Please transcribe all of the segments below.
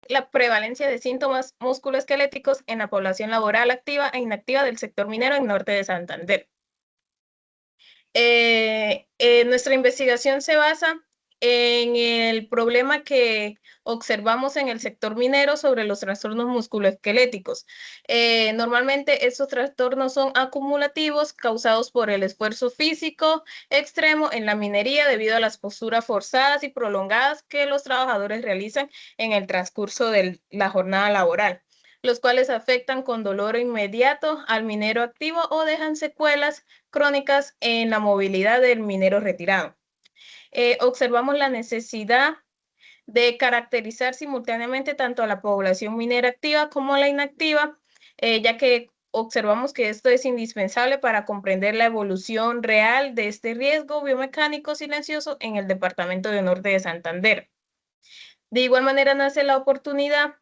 la prevalencia de síntomas musculoesqueléticos en la población laboral activa e inactiva del sector minero en norte de Santander. Nuestra investigación se basa en el problema que observamos en el sector minero sobre los trastornos musculoesqueléticos. Normalmente estos trastornos son acumulativos, causados por el esfuerzo físico extremo en la minería debido a las posturas forzadas y prolongadas que los trabajadores realizan en el transcurso de la jornada laboral, los cuales afectan con dolor inmediato al minero activo o dejan secuelas crónicas en la movilidad del minero retirado. Observamos la necesidad de caracterizar simultáneamente tanto a la población minera activa como a la inactiva, ya que observamos que esto es indispensable para comprender la evolución real de este riesgo biomecánico silencioso en el departamento de Norte de Santander. De igual manera nace la oportunidad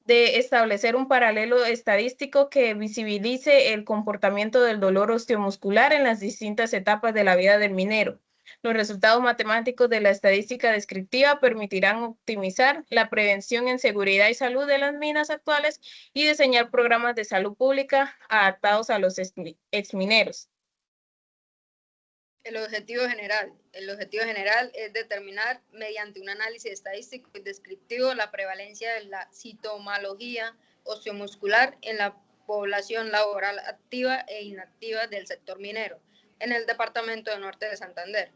de establecer un paralelo estadístico que visibilice el comportamiento del dolor osteomuscular en las distintas etapas de la vida del minero. Los resultados matemáticos de la estadística descriptiva permitirán optimizar la prevención en seguridad y salud de las minas actuales y diseñar programas de salud pública adaptados a los exmineros. El objetivo general es determinar mediante un análisis estadístico y descriptivo la prevalencia de la sintomatología osteomuscular en la población laboral activa e inactiva del sector minero en el departamento de Norte de Santander.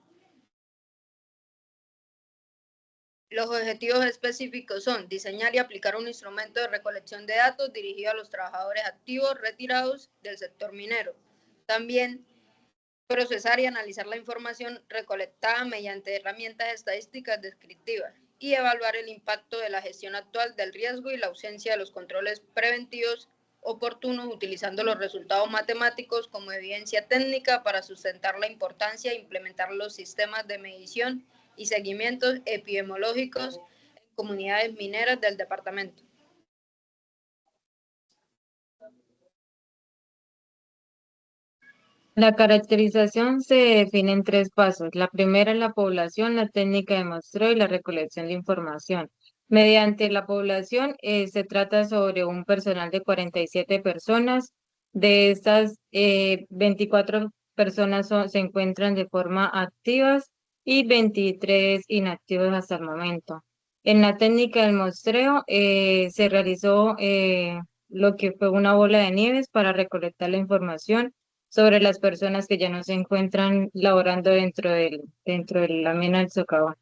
Los objetivos específicos son diseñar y aplicar un instrumento de recolección de datos dirigido a los trabajadores activos retirados del sector minero. También procesar y analizar la información recolectada mediante herramientas estadísticas descriptivas y evaluar el impacto de la gestión actual del riesgo y la ausencia de los controles preventivos oportunos utilizando los resultados matemáticos como evidencia técnica para sustentar la importancia de implementar los sistemas de medición y seguimientos epidemiológicos en comunidades mineras del departamento. La caracterización se define en 3 pasos. La primera es la población, la técnica de muestreo y la recolección de información. Mediante la población se trata sobre un personal de 47 personas. De estas, 24 personas se encuentran de forma activas y 23 inactivos hasta el momento. En la técnica del muestreo se realizó lo que fue una bola de nieves para recolectar la información sobre las personas que ya no se encuentran laborando dentro de la mina del socavón.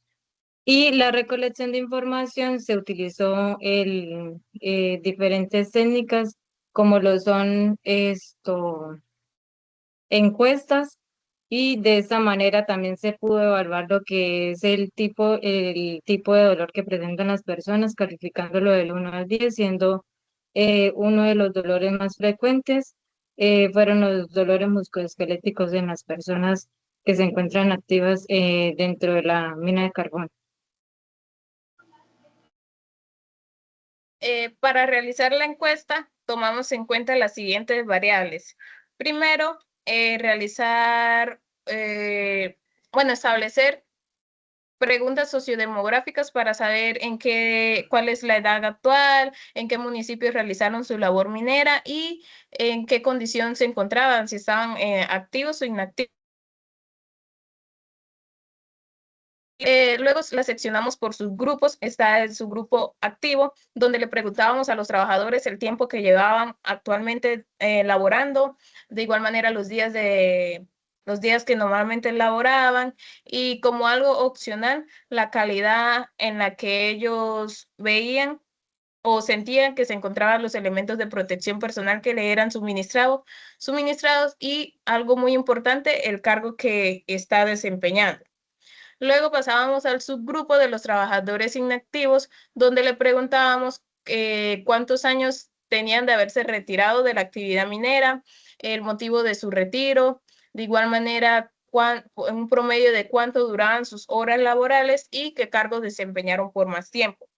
Y la recolección de información se utilizó diferentes técnicas como lo son encuestas, y de esa manera también se pudo evaluar lo que es el tipo de dolor que presentan las personas, calificándolo del 1 al 10, siendo uno de los dolores más frecuentes fueron los dolores musculoesqueléticos en las personas que se encuentran activas dentro de la mina de carbón. Para realizar la encuesta, tomamos en cuenta las siguientes variables. Primero, establecer preguntas sociodemográficas para saber cuál es la edad actual, en qué municipios realizaron su labor minera y en qué condición se encontraban, si estaban activos o inactivos. Luego la seccionamos por sus grupos. Está el subgrupo activo, donde le preguntábamos a los trabajadores el tiempo que llevaban actualmente laborando, de igual manera los días que normalmente laboraban, y como algo opcional, la calidad en la que ellos veían o sentían que se encontraban los elementos de protección personal que le eran suministrados, y algo muy importante, el cargo que está desempeñando. Luego pasábamos al subgrupo de los trabajadores inactivos, donde le preguntábamos cuántos años tenían de haberse retirado de la actividad minera, el motivo de su retiro, de igual manera un promedio de cuánto duraban sus horas laborales y qué cargos desempeñaron por más tiempo.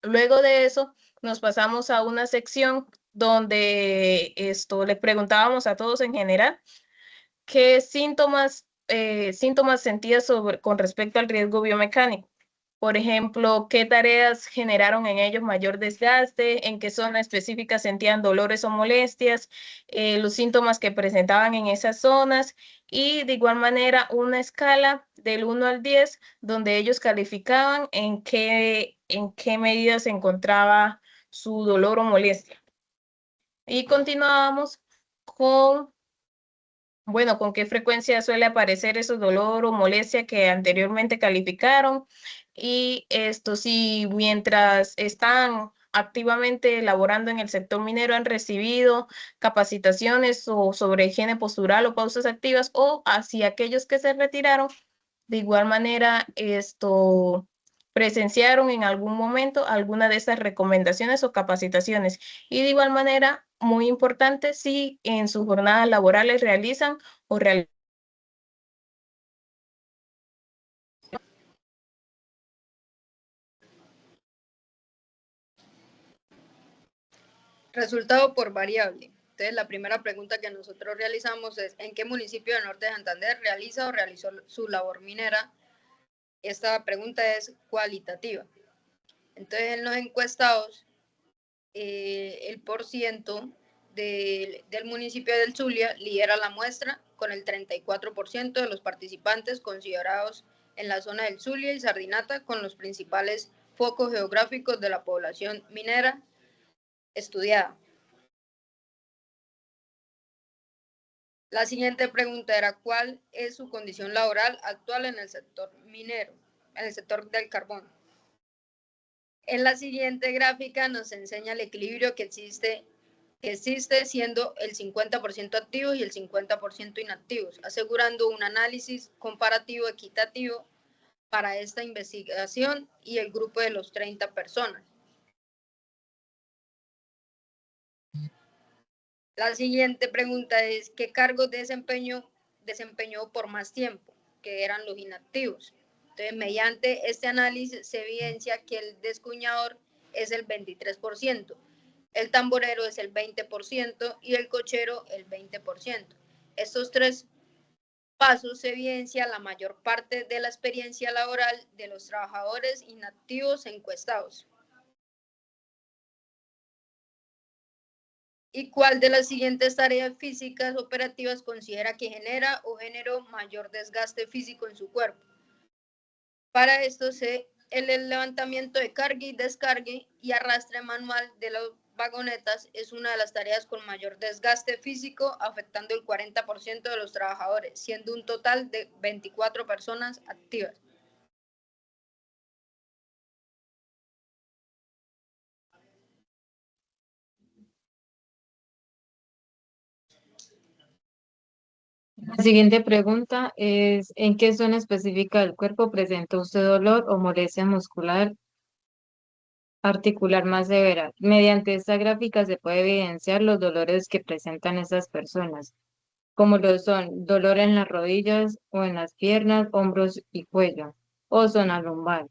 Luego de eso nos pasamos a una sección donde le preguntábamos a todos en general qué síntomas sentías con respecto al riesgo biomecánico. Por ejemplo, qué tareas generaron en ellos mayor desgaste, en qué zona específica sentían dolores o molestias, los síntomas que presentaban en esas zonas y de igual manera una escala del 1 al 10 donde ellos calificaban en qué medida se encontraba su dolor o molestia. Y continuábamos con, bueno, con qué frecuencia suele aparecer ese dolor o molestia que anteriormente calificaron. Y esto si mientras están activamente laborando en el sector minero han recibido capacitaciones o sobre higiene postural o pausas activas o hacia aquellos que se retiraron, de igual manera esto presenciaron en algún momento alguna de estas recomendaciones o capacitaciones. Y de igual manera, muy importante, si en sus jornadas laborales realizan o realizan. Resultado por variable. Entonces, la primera pregunta que nosotros realizamos es, ¿en qué municipio de Norte de Santander realiza o realizó su labor minera? Esta pregunta es cualitativa. Entonces, en los encuestados, el porciento del municipio del Zulia lidera la muestra con el 34% de los participantes considerados en la zona del Zulia y Sardinata con los principales focos geográficos de la población minera estudiada. La siguiente pregunta era, ¿cuál es su condición laboral actual en el sector minero, en el sector del carbón? En la siguiente gráfica nos enseña el equilibrio que existe siendo el 50% activos y el 50% inactivos, asegurando un análisis comparativo equitativo para esta investigación y el grupo de los 30 personas. La siguiente pregunta es, ¿qué cargos desempeñó por más tiempo? Que eran los inactivos. Entonces, mediante este análisis se evidencia que el descuñador es el 23%, el tamborero es el 20% y el cochero el 20%. Estos tres pasos se evidencia la mayor parte de la experiencia laboral de los trabajadores inactivos encuestados. ¿Y cuál de las siguientes tareas físicas operativas considera que genera o generó mayor desgaste físico en su cuerpo? Para esto, el levantamiento de carga y descargue y arrastre manual de las vagonetas es una de las tareas con mayor desgaste físico, afectando el 40% de los trabajadores, siendo un total de 24 personas activas. La siguiente pregunta es, ¿en qué zona específica del cuerpo presenta usted dolor o molestia muscular articular más severa? Mediante esta gráfica se puede evidenciar los dolores que presentan estas personas, como lo son dolor en las rodillas o en las piernas, hombros y cuello, o zona lumbar.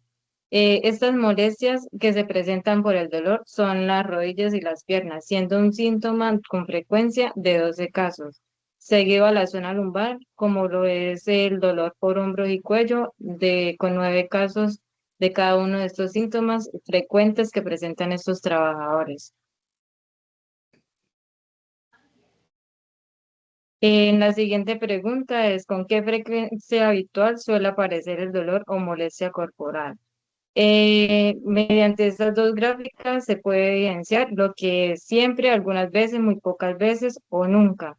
Estas molestias que se presentan por el dolor son las rodillas y las piernas, siendo un síntoma con frecuencia de 12 casos, seguido a la zona lumbar, como lo es el dolor por hombros y cuello, con 9 casos de cada uno de estos síntomas frecuentes que presentan estos trabajadores. En la siguiente pregunta es, ¿con qué frecuencia habitual suele aparecer el dolor o molestia corporal? Mediante estas dos gráficas se puede evidenciar lo que es siempre, algunas veces, muy pocas veces o nunca.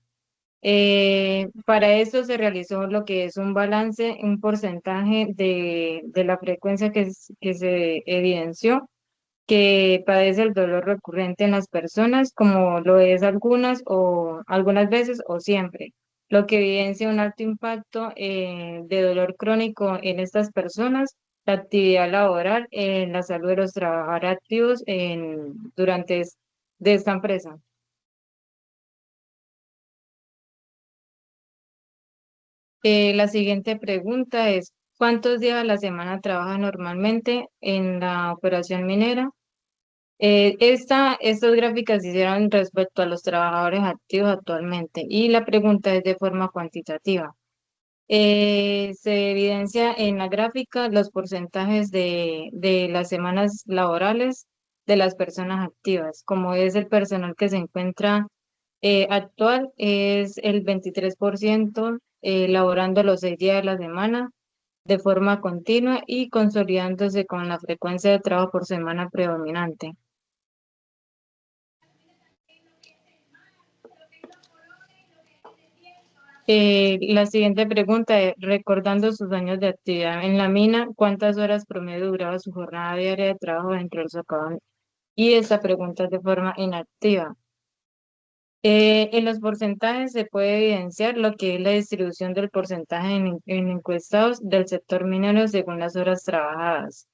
Para esto se realizó lo que es un balance, un porcentaje de la frecuencia que se evidenció que padece el dolor recurrente en las personas, como lo es algunas veces o siempre, lo que evidencia un alto impacto de dolor crónico en estas personas, la actividad laboral, en la salud de los trabajadores activos de esta empresa. La siguiente pregunta es, ¿cuántos días a la semana trabaja normalmente en la operación minera? Estas gráficas se hicieron respecto a los trabajadores activos actualmente y la pregunta es de forma cuantitativa. Se evidencia en la gráfica los porcentajes de las semanas laborales de las personas activas. Como es el personal que se encuentra actual, es el 23% laborando los 6 días de la semana de forma continua y consolidándose con la frecuencia de trabajo por semana predominante. La siguiente pregunta es, recordando sus años de actividad en la mina, ¿cuántas horas promedio duraba su jornada diaria de trabajo dentro del socavón? Y esta pregunta es de forma inactiva. En los porcentajes se puede evidenciar lo que es la distribución del porcentaje en encuestados del sector minero según las horas trabajadas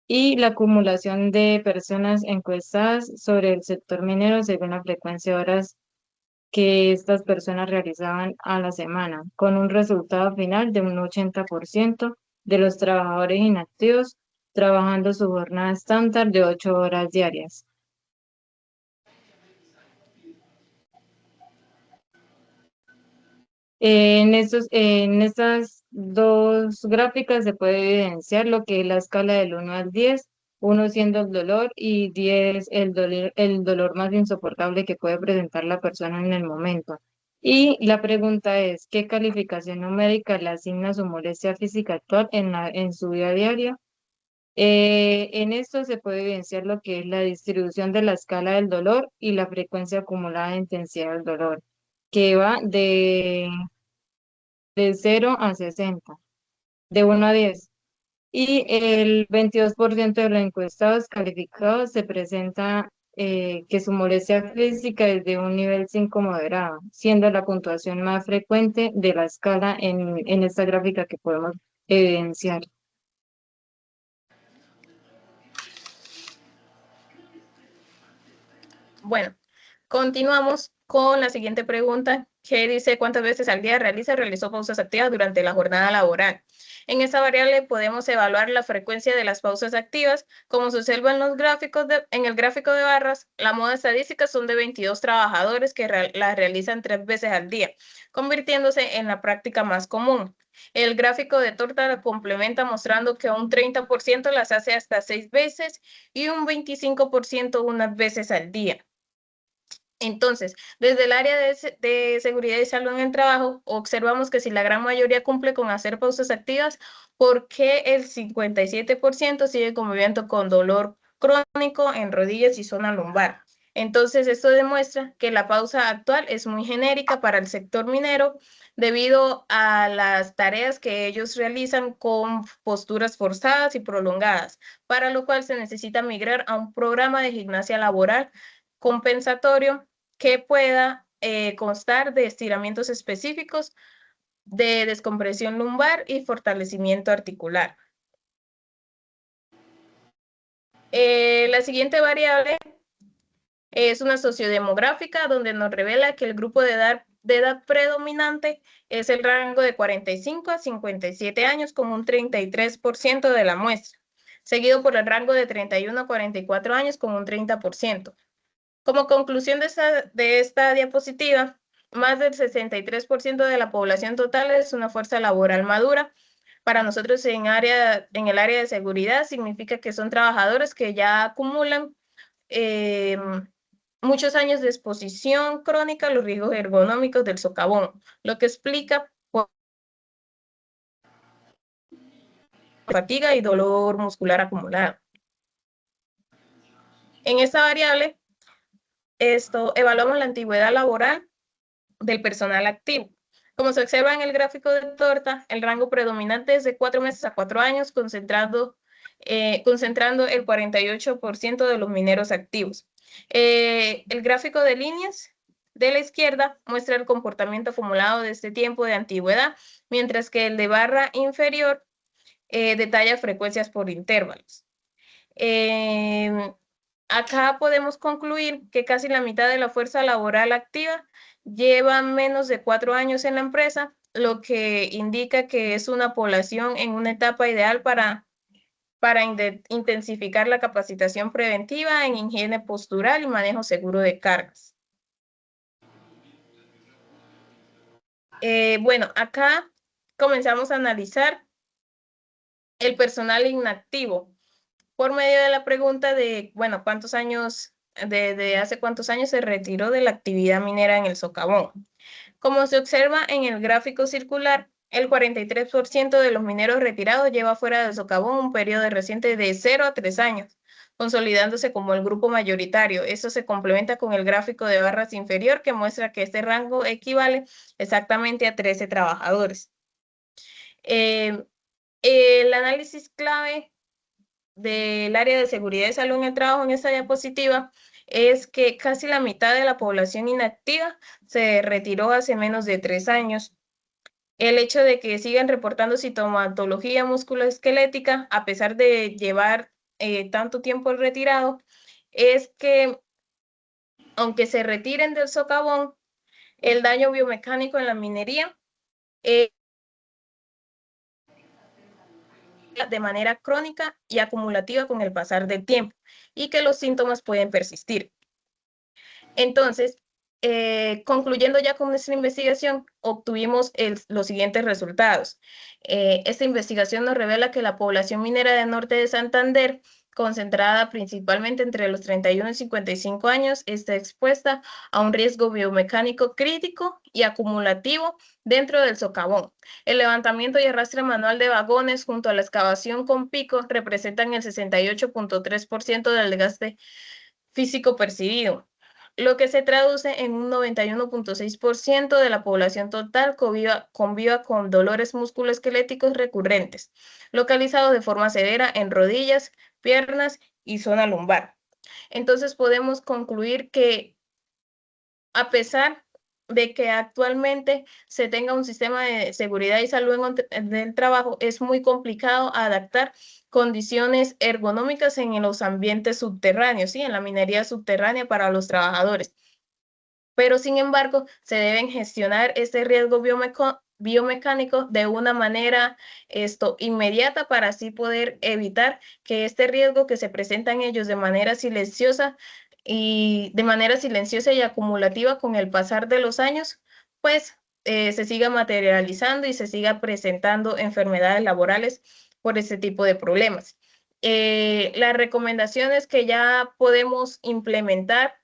y la acumulación de personas encuestadas sobre el sector minero según la frecuencia de horas que estas personas realizaban a la semana, con un resultado final de un 80% de los trabajadores inactivos trabajando su jornada estándar de 8 horas diarias. En estas dos gráficas se puede evidenciar lo que es la escala del 1 al 10, 1 siendo el dolor y 10 el dolor más insoportable que puede presentar la persona en el momento. Y la pregunta es, ¿qué calificación numérica le asigna su molestia física actual en su vida diaria? En esto se puede evidenciar lo que es la distribución de la escala del dolor y la frecuencia acumulada de intensidad del dolor, que va de 0 a 60, de 1 a 10. Y el 22% de los encuestados calificados se presenta que su molestia física es de un nivel 5 moderado, siendo la puntuación más frecuente de la escala en esta gráfica que podemos evidenciar. Bueno, continuamos con la siguiente pregunta, que dice cuántas veces al día realizó pausas activas durante la jornada laboral. En esta variable podemos evaluar la frecuencia de las pausas activas. Como se observa en los gráficos en el gráfico de barras, la moda estadística son de 22 trabajadores que las realizan 3 veces al día, convirtiéndose en la práctica más común. El gráfico de torta lo complementa mostrando que un 30% las hace hasta 6 veces y un 25% unas veces al día. Entonces, desde el área de seguridad y salud en el trabajo, observamos que si la gran mayoría cumple con hacer pausas activas, ¿por qué el 57% sigue conviviendo con dolor crónico en rodillas y zona lumbar? Entonces, esto demuestra que la pausa actual es muy genérica para el sector minero debido a las tareas que ellos realizan con posturas forzadas y prolongadas, para lo cual se necesita migrar a un programa de gimnasia laboral compensatorio que pueda constar de estiramientos específicos de descompresión lumbar y fortalecimiento articular. La siguiente variable es una sociodemográfica donde nos revela que el grupo de edad predominante es el rango de 45 a 57 años con un 33% de la muestra, seguido por el rango de 31 a 44 años con un 30%. Como conclusión de esta diapositiva, más del 63% de la población total es una fuerza laboral madura. Para nosotros en el área de seguridad significa que son trabajadores que ya acumulan muchos años de exposición crónica a los riesgos ergonómicos del socavón, lo que explica fatiga y dolor muscular acumulado. En esta variable, evaluamos la antigüedad laboral del personal activo. Como se observa en el gráfico de torta, el rango predominante es de 4 meses a 4 años, concentrando el 48% de los mineros activos. El gráfico de líneas de la izquierda muestra el comportamiento acumulado de este tiempo de antigüedad, mientras que el de barra inferior detalla frecuencias por intervalos. Acá podemos concluir que casi la mitad de la fuerza laboral activa lleva menos de 4 años en la empresa, lo que indica que es una población en una etapa ideal para intensificar la capacitación preventiva en higiene postural y manejo seguro de cargas. Bueno, acá comenzamos a analizar el personal inactivo por medio de la pregunta de, bueno, ¿cuántos años, de hace cuántos años se retiró de la actividad minera en el socavón? Como se observa en el gráfico circular, el 43% de los mineros retirados lleva fuera del socavón un periodo reciente de 0 a 3 años, consolidándose como el grupo mayoritario. Eso se complementa con el gráfico de barras inferior que muestra que este rango equivale exactamente a 13 trabajadores. El análisis clave del área de seguridad y salud en el trabajo en esta diapositiva es que casi la mitad de la población inactiva se retiró hace menos de 3 años. El hecho de que sigan reportando sintomatología musculoesquelética, a pesar de llevar tanto tiempo retirado, es que aunque se retiren del socavón, el daño biomecánico en la minería de manera crónica y acumulativa con el pasar del tiempo y que los síntomas pueden persistir. Entonces, concluyendo ya con nuestra investigación, obtuvimos los siguientes resultados. Esta investigación nos revela que la población minera del norte de Santander, concentrada principalmente entre los 31 y 55 años, está expuesta a un riesgo biomecánico crítico y acumulativo dentro del socavón. El levantamiento y arrastre manual de vagones junto a la excavación con pico representan el 68.3% del desgaste físico percibido, lo que se traduce en un 91.6% de la población total conviva con dolores musculoesqueléticos recurrentes, localizados de forma severa en rodillas, piernas y zona lumbar. Entonces podemos concluir que a pesar de que actualmente se tenga un sistema de seguridad y salud en el trabajo, es muy complicado adaptar condiciones ergonómicas en los ambientes subterráneos, ¿sí? En la minería subterránea para los trabajadores. Pero sin embargo, se deben gestionar este riesgo biomecánico de una manera inmediata para así poder evitar que este riesgo que se presenta en ellos de manera silenciosa y acumulativa con el pasar de los años, pues se siga materializando y se siga presentando enfermedades laborales por este tipo de problemas. Las recomendaciones que ya podemos implementar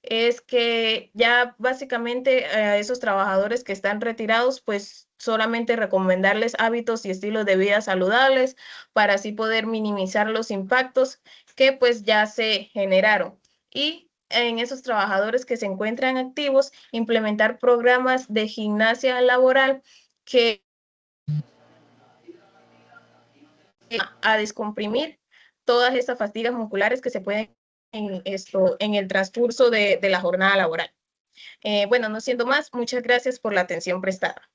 es que ya básicamente a esos trabajadores que están retirados, pues solamente recomendarles hábitos y estilos de vida saludables para así poder minimizar los impactos que pues ya se generaron. Y en esos trabajadores que se encuentran activos, implementar programas de gimnasia laboral que a descomprimir todas estas fatigas musculares que se pueden en el transcurso de la jornada laboral. Bueno, no siendo más, muchas gracias por la atención prestada.